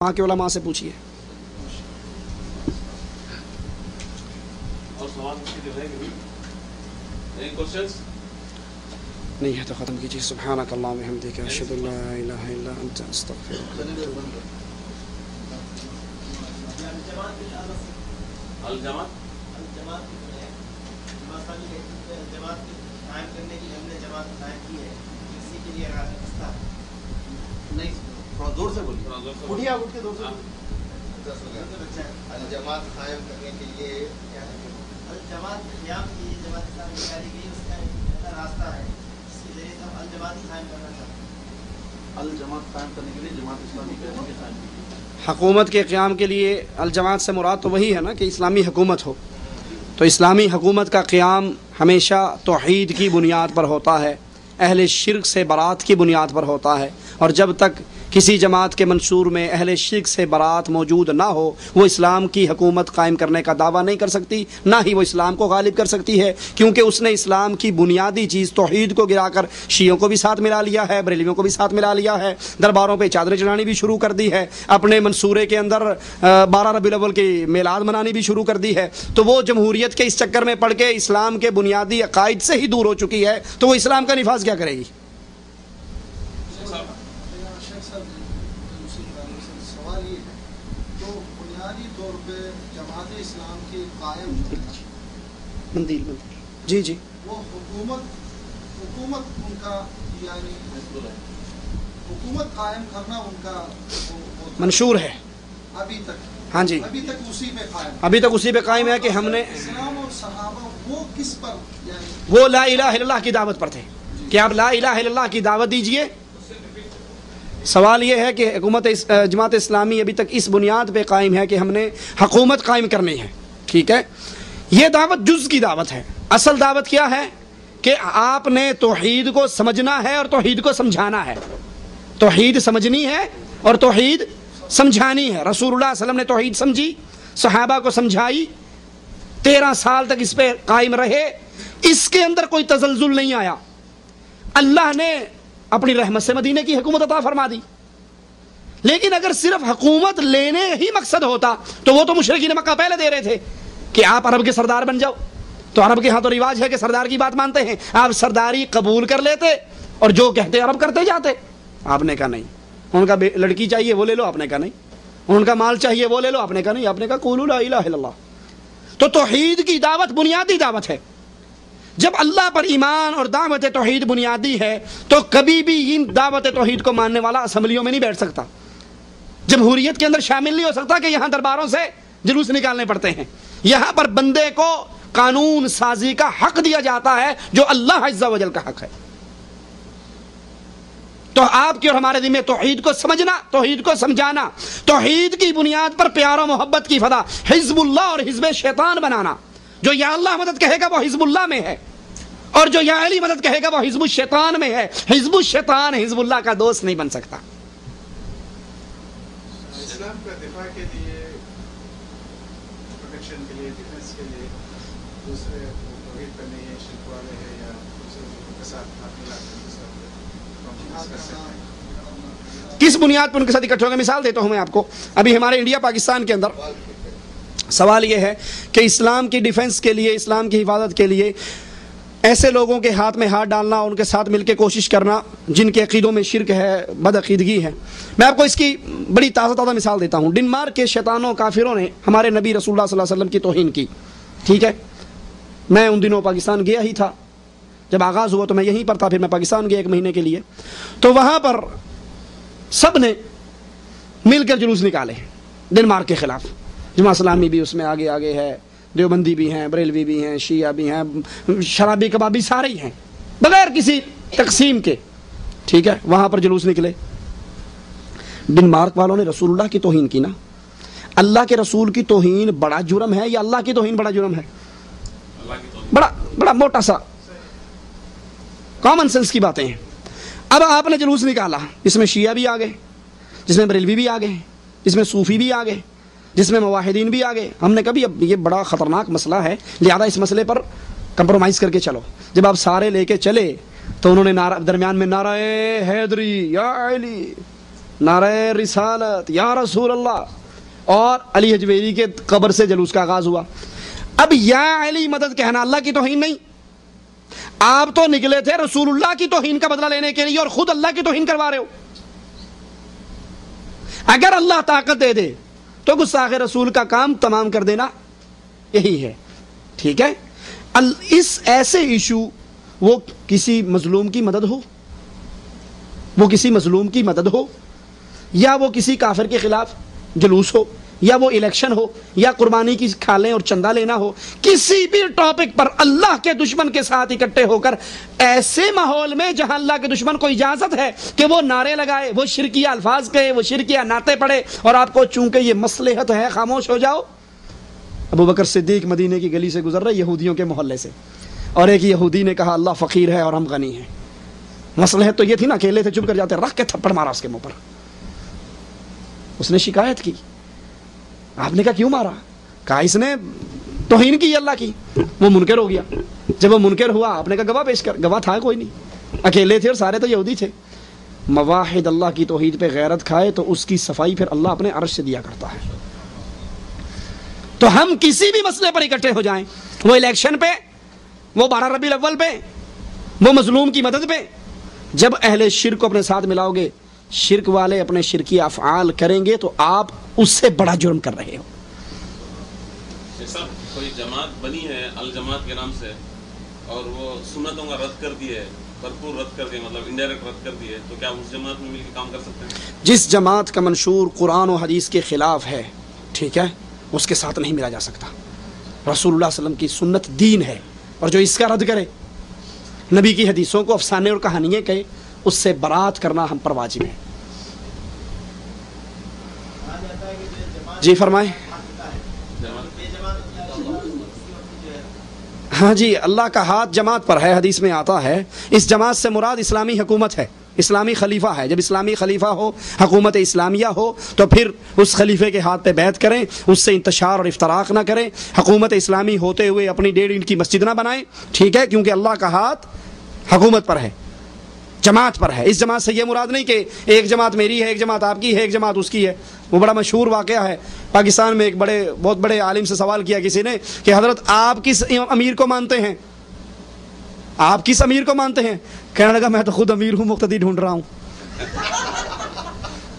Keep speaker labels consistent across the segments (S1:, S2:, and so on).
S1: وہاں کے علماء سے پوچھیے۔ نہیں ہے تو ختم کیجیے۔ سبحانک اللہم وبحمدک، اشہد ان لا الہ الا انت، استغفرک۔
S2: الجماعت قائم کرنے کی ہم نے جماعت قائم کی ہے، اسی کے لیے راستہ نہیں، تھوڑا زور سے بولیے، اٹھیے آپ، اٹھ کے زور سے الجماعت قائم کرنے کے لیے کیا ہے؟ الجماعت قیام کی جماعت اسلامی نکالی گئی، اس کا راستہ ہے، اس کے ذریعے ہم الجماعت ہی قائم کرنا چاہتے ہیں۔ الجماعت قائم کرنے کے لیے جماعت اسلامی قائم کی
S1: حکومت کے قیام کے لیے الجماعت سے مراد تو وہی ہے نا کہ اسلامی حکومت ہو، تو اسلامی حکومت کا قیام ہمیشہ توحید کی بنیاد پر ہوتا ہے، اہل شرک سے برات کی بنیاد پر ہوتا ہے، اور جب تک کسی جماعت کے منشور میں اہل شرک سے برات موجود نہ ہو وہ اسلام کی حکومت قائم کرنے کا دعویٰ نہیں کر سکتی، نہ ہی وہ اسلام کو غالب کر سکتی ہے، کیونکہ اس نے اسلام کی بنیادی چیز توحید کو گرا کر شیعوں کو بھی ساتھ ملا لیا ہے، بریلویوں کو بھی ساتھ ملا لیا ہے، درباروں پہ چادریں چڑھانی بھی شروع کر دی ہے، اپنے منصورے کے اندر 12 ربیع الاول کی میلاد منانی بھی شروع کر دی ہے، تو وہ جمہوریت کے اس چکر میں پڑھ کے اسلام کے بنیادی عقائد سے ہی دور ہو چکی ہے، تو وہ اسلام کا نفاذ کیا کرے گی؟ مندیل جی جی،
S3: وہ حکومت ان کا، یعنی حکومت قائم کرنا ان کا
S1: منشور ہے
S3: ابھی تک،
S1: ہاں جی،
S3: ابھی تک اسی پہ قائم ہے
S1: کہ ہم نے
S3: اسلام اور صحابہ وہ کس پر، یعنی
S1: وہ لا الہ الا اللہ کی دعوت پر تھے کہ آپ لا الہ الا اللہ کی دعوت دیجئے۔ سوال یہ ہے کہ جماعت اسلامی ابھی تک اس بنیاد پہ قائم ہے کہ ہم نے حکومت قائم کرنی ہے، ٹھیک ہے، یہ دعوت جز کی دعوت ہے، اصل دعوت کیا ہے کہ آپ نے توحید کو سمجھنا ہے اور توحید کو سمجھانا ہے، توحید سمجھنی ہے اور توحید سمجھانی ہے۔ رسول اللہ صلی اللہ علیہ وسلم نے توحید سمجھی، صحابہ کو سمجھائی، 13 سال تک اس پہ قائم رہے، اس کے اندر کوئی تزلزل نہیں آیا، اللہ نے اپنی رحمت سے مدینے کی حکومت عطا فرما دی۔ لیکن اگر صرف حکومت لینے ہی مقصد ہوتا تو وہ تو مشرکین مکہ پہلے دے رہے تھے کہ آپ عرب کے سردار بن جاؤ، تو عرب کے ہاں تو رواج ہے کہ سردار کی بات مانتے ہیں، آپ سرداری قبول کر لیتے اور جو کہتے عرب کرتے جاتے۔ آپ نے کہا نہیں، ان کا لڑکی چاہیے وہ لے لو، آپ نے کہا نہیں، ان کا مال چاہیے وہ لے لو، آپ نے کہا نہیں، آپ نے کہا قولوا لا الہ الا اللہ۔ تو توحید کی دعوت بنیادی دعوت ہے، جب اللہ پر ایمان اور دعوت توحید بنیادی ہے تو کبھی بھی ان دعوت توحید کو ماننے والا اسمبلیوں میں نہیں بیٹھ سکتا، جمہوریت کے اندر شامل نہیں ہو سکتا کہ یہاں درباروں سے جلوس نکالنے پڑتے ہیں۔ یہاں پر بندے کو قانون سازی کا حق دیا جاتا ہے جو اللہ عز و جل کا حق ہے۔ تو آپ کی اور ہمارے ذمہ توحید کو سمجھنا، توحید کو سمجھانا، توحید کی بنیاد پر پیار و محبت کی فضا، حزب اللہ اور حزب شیطان بنانا، جو یا اللہ مدد کہے گا وہ حزب اللہ میں ہے، اور جو یا علی مدد کہے گا وہ حزب الشیطان میں ہے۔ حزب الشیطان حزب اللہ کا دوست نہیں بن سکتا۔
S3: اسلام کا دفاع کے لیے، پروٹیکشن کے لیے، ڈیفنس کے لیے دوسرے توحید پہ نہیں ہے، شرک والے ہیں یا دوسرے کے ساتھ ہاتھ ملا کر
S1: کس بنیاد پر ان کے ساتھ اکٹھے ہوں گے؟ مثال دیتا ہوں میں آپ کو، ابھی ہمارے انڈیا پاکستان کے اندر سوال یہ ہے کہ اسلام کی ڈیفنس کے لیے، اسلام کی حفاظت کے لیے ایسے لوگوں کے ہاتھ میں ہاتھ ڈالنا، ان کے ساتھ مل کے کوشش کرنا جن کے عقیدوں میں شرک ہے، بدعقیدگی ہے۔ میں آپ کو اس کی بڑی تازہ مثال دیتا ہوں۔ ڈنمارک کے شیطانوں کافروں نے ہمارے نبی رسول اللہ صلی اللہ علیہ وسلم کی توہین کی، ٹھیک ہے، میں ان دنوں پاکستان گیا ہی تھا، جب آغاز ہوا تو میں یہیں پر تھا، پھر میں پاکستان گیا 1 مہینے کے لیے، تو وہاں پر سب نے مل کر جلوس نکالے ڈنمارک کے خلاف۔ جماعت اسلامی بھی اس میں آگے ہے، دیوبندی بھی ہیں، بریلوی بھی ہیں، شیعہ بھی ہیں، شرابی کبابی سارے ہی ہیں، بغیر کسی تقسیم کے، ٹھیک ہے، وہاں پر جلوس نکلے۔ ڈنمارک والوں نے رسول اللہ کی توہین کی نا، اللہ کے رسول کی توہین بڑا جرم ہے یا اللہ کی توہین بڑا جرم ہے؟ بڑا موٹا سا کامن سینس کی باتیں ہیں۔ اب آپ نے جلوس نکالا، جس میں شیعہ بھی آ گئے، جس میں بریلوی بھی آ گئے، جس میں صوفی بھی آ گئے، جس میں موحدین بھی آ گئے۔ ہم نے کبھی اب یہ بڑا خطرناک مسئلہ ہے، لہذا اس مسئلے پر کمپرومائز کر کے چلو۔ جب آپ سارے لے کے چلے تو انہوں نے درمیان میں نعرہ حیدری یا علی، नारे रिसालत या रसूल अल्लाह, और अली हजवेरी के कब्र से जलूस का आगाज हुआ। अब या अली मदद कहना अल्लाह की तौहीन नहीं। आप तो निकले थे रसूलुल्लाह की तौहीन का बदला लेने के लिए और खुद अल्लाह की तौहीन करवा रहे हो। अगर अल्लाह ताकत दे दे तो गुस्ताखे रसूल का काम तमाम कर देना, यही है, ठीक है। इस ऐसे इशू, वो किसी मजलूम की मदद हो, वो किसी मजलूम की मदद हो, या वो किसी काफिर के खिलाफ जुलूस हो, या वो इलेक्शन हो, या कुर्बानी की खालें और चंदा लेना हो, किसी भी टॉपिक पर अल्लाह के दुश्मन के साथ इकट्ठे होकर ऐसे माहौल में जहां अल्लाह के दुश्मन को इजाजत है कि वो नारे लगाए, वो शिरकिया अल्फाज कहे, वो शिरकिया नाते पड़े, और आपको चूंकि ये मसलहत है खामोश हो जाओ। अबू बकर सिद्दीक मदीने की गली से गुजर रहे यहूदियों के मोहल्ले से, और एक यहूदी ने कहा अल्लाह फ़कीर है और हम गनी हैं। मसलहत तो ये थी ना, अकेले थे, चुप कर जाते, रख के थप्पड़ मारा उसके मुंह पर। उसने शिकायत की, आपने कहा क्यों मारा? कहा इसने तौहीन की अल्लाह की। वो मुनकर हो गया। जब वो मुनकर हुआ, आपने कहा गवाह पेश कर। गवाह था कोई नहीं, अकेले थे और सारे तो यहूदी थे। मवाहिद अल्लाह की तौहीद पे गैरत खाए तो उसकी सफाई फिर अल्लाह अपने अर्श से दिया करता है। तो हम किसी भी मसले पर इकट्ठे हो जाएं, वो इलेक्शन पे, वो 12 रबीउल अव्वल पे, वो मजलूम की मदद पे, जब अहले शिर्क को अपने साथ मिलाओगे, शिर्क वाले अपने शिरकी अफ़आल करेंगे तो आप उससे बड़ा जुर्म कर रहे हो।
S4: सब कोई जमात बनी है अल जमात के नाम से, और वो सुन्नतों का रद्द कर दिए, भरपूर रद्द कर दिए, मतलब इनडायरेक्ट रद्द कर दिए, तो क्या उस जमात में मिलकर काम कर सकते हैं?
S1: जिस जमात का मंशूर कुरान और हदीस के खिलाफ है, ठीक है, उसके साथ नहीं मिला जा सकता। रसूलुल्लाह सल्लल्लाहु अलैहि वसल्लम की सुन्नत दीन है, और जो इसका रद्द करे, नबी की हदीसों को अफसाने और कहानियाँ कहे, उससे बरात करना हम पर वाजिब है। जी फरमाएं। हाँ जी, अल्लाह का हाथ जमात पर है, हदीस में आता है। इस जमात से मुराद इस्लामी हुकूमत है, इस्लामी खलीफा है। जब इस्लामी खलीफा हो, हुकूमत इस्लामिया हो, तो फिर उस खलीफे के हाथ पे बैत करें, उससे इंतशार और इफ्तराक ना करें। हुकूमत इस्लामी होते हुए अपनी 1.5 इंच की मस्जिद ना बनाएं, ठीक है, क्योंकि अल्लाह का हाथ हुकूमत पर है, जमात पर है। इस जमात से ये मुराद नहीं कि एक जमात मेरी है, एक जमात आपकी है, एक जमात उसकी है। वो बड़ा मशहूर वाक़या है, पाकिस्तान में एक बहुत बड़े आलिम से सवाल किया किसी ने कि हज़रत आप किस अमीर को मानते हैं, आप किस अमीर को मानते हैं? कहने लगा मैं तो खुद अमीर हूँ, मुक्तदी ढूंढ रहा हूँ।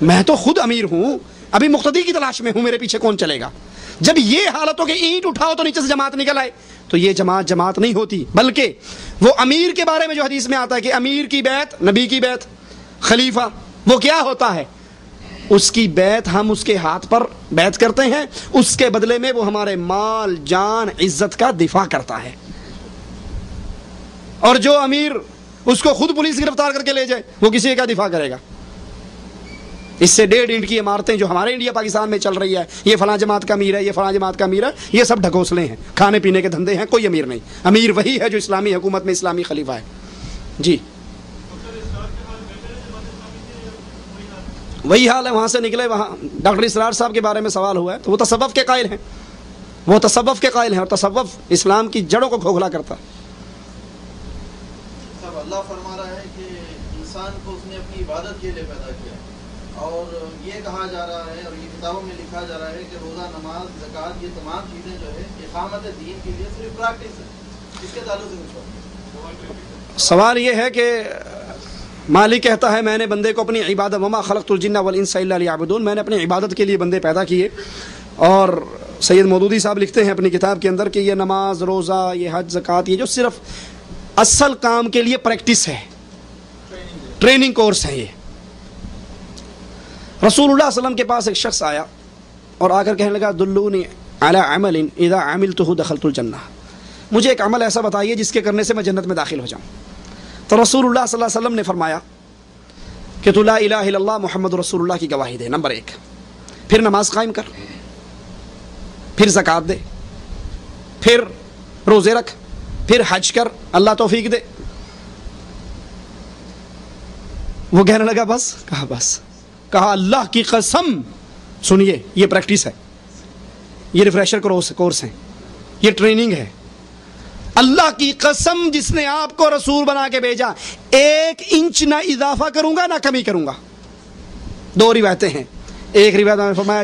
S1: मैं तो खुद अमीर हूँ, अभी मुक्तदी की तलाश में हूँ, मेरे पीछे कौन चलेगा? जब ये हालत हो कि ईंट उठाओ तो नीचे से जमात निकल आए, तो ये जमात नहीं होती। बल्कि वो अमीर के बारे में जो हदीस में आता है कि अमीर की बैत, नबी की बैत, खलीफा, वो क्या होता है? उसकी बैत हम उसके हाथ पर बैत करते हैं, उसके बदले में वो हमारे माल, जान, इज्जत का दिफा करता है। और जो अमीर उसको खुद पुलिस गिरफ्तार करके ले जाए, वो किसी का दिफा करेगा? इससे 1.5 इंच की इमारतें जो हमारे इंडिया पाकिस्तान में चल रही है, ये फलां जमात का अमीर है, ये फलां जमात का अमीर है, ये सब ढकोसले हैं, खाने पीने के धंधे हैं, कोई अमीर नहीं। अमीर वही है जो इस्लामी हुकूमत में इस्लामी खलीफा है। जी वही हाल है, वहाँ से निकले। वहाँ डॉक्टर इसरार साहब के बारे में सवाल हुआ है, तो वो तसव्वुफ के कायल हैं, वो तसव्वुफ के कायल हैं, और तसव्वुफ इस्लाम की जड़ों को खोखला करता है।
S2: सब अल्लाह फरमा रहा है कि इंसान को उसने अपनी इबादत के लिए पैदा किया, और ये कहा जा रहा है और ये किताबों में लिखा जा रहा है कि रोज़ा, नमाज, ज़कात, ये तमाम चीज़ें जो है इक़ामत दीन के लिए सिर्फ प्रैक्टिस है। इसके ताल्लुक से कुछ
S1: सवाल ये है कि मालिक कहता है मैंने बंदे को अपनी इबादत, वमा खलक़तुल जिन्ना वल इंसा इल्ला लियअबुदून, मैंने अपनी इबादत के लिए बंदे पैदा किए। और सैयद मौदूदी साहब लिखते हैं अपनी किताब के अंदर कि ये नमाज, रोज़ा, ये हज, ज़कात, ये जो सिर्फ असल काम के लिए प्रैक्टिस है, ट्रेनिंग कोर्स है। ये रसूलुल्लाह सल्लल्लाहु अलैहि वसल्लम के पास एक शख्स आया और आकर कहने लगा दुल्लूनी अला अमलिन इज़ा अमिलतुहु दखलतुल जन्नह, मुझे एक अमल ऐसा बताइए जिसके करने से मैं जन्नत में दाखिल हो जाऊँ। तो रसूलुल्लाह सल्लल्लाहु अलैहि वसल्लम ने फरमाया कि तू ला इलाहा इल्लल्लाह मुहम्मद रसूलुल्लाह की गवाही दे, नंबर 1, फिर नमाज कायम कर, फिर ज़कात दे, फिर रोज़े रख, फिर हज कर, अल्लाह तौफीक दे। वो कहने लगा बस? कहा बस। कहा अल्लाह की कसम, सुनिए ये प्रैक्टिस है, ये रिफ्रेशर कोर्स है, ये ट्रेनिंग है। अल्लाह की कसम जिसने आपको रसूल बना के भेजा, 1 इंच ना इजाफा करूंगा ना कमी करूंगा। دو روایتیں ہیں. ایک روایت میں فرمایا